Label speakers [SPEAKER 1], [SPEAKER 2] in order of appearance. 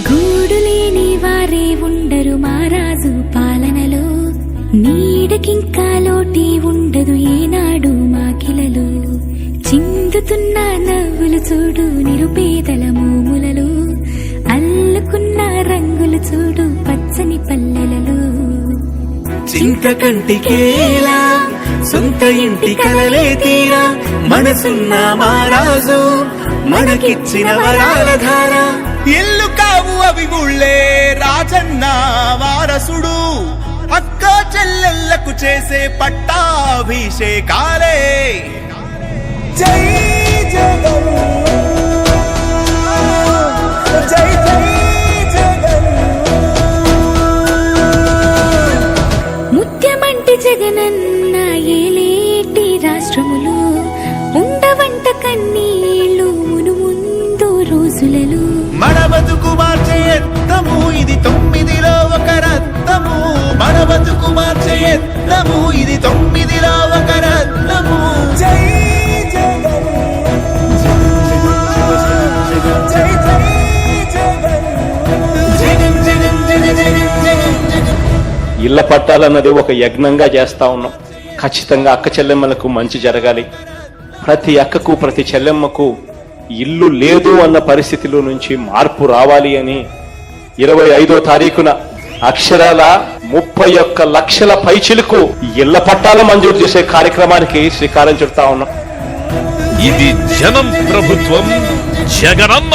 [SPEAKER 1] గూడులేని వారే ఉండరు మారాజు పాలనలో, నీడకింకా లోటి ఉండదు ఏనాడు మాకిలలో. చిందుతున్న నవ్వులు చూడు నిరుపేదల మోములలో, అల్లుకున్న రంగులు చూడు పచ్చని పల్లెలలో.
[SPEAKER 2] చింత కంటికేలా సొంత ఇంటి కలలే తీరా, మనసున్న మారాజు మనకిచ్చిన వరాల ధార.
[SPEAKER 3] ఇల్లు కావు అవి గుళ్ళే రాజన్న వారసుడు, అక్క చెల్లెళ్లకు చేసే పట్టాభిషేకాలే. జై జగన్, జై జై జగన్.
[SPEAKER 1] ముత్యమంటి జగనన్న ఏలేటి రాష్ట్రములు, ఉండవంట కన్నీళ్ళు మును ముందు రోజులలో.
[SPEAKER 3] మన బతుకు మార్చే యత్నము ఇది 9లో ఒక రత్నము, మన బతుకు మార్చే యత్నము ఇది 9లో ఒక రత్నము. జై జగన్, జై జై జగన్, జగన్ జగన్ జగన్ జగన్ జగన్.
[SPEAKER 4] ఇళ్ల పట్టాలన్నది ఒక యజ్ఞంగా చేస్తా ఉన్నాం. ఖచ్చితంగా అక్క చెల్లెమ్మలకు మంచి జరగాలి. ప్రతి అక్కకు ప్రతి చెల్లెమ్మకు ఇల్లు లేదు అన్న పరిస్థితిలో నుంచి మార్పు రావాలి అని 25వ తారీఖున అక్షరాల 31 లక్షల పైచిలకు ఇళ్ల పట్టాల మంజూరు చేసే కార్యక్రమానికి శ్రీకారం చుడతా ఉన్నాం.
[SPEAKER 5] ఇది జనం ప్రభుత్వం, జగనన్న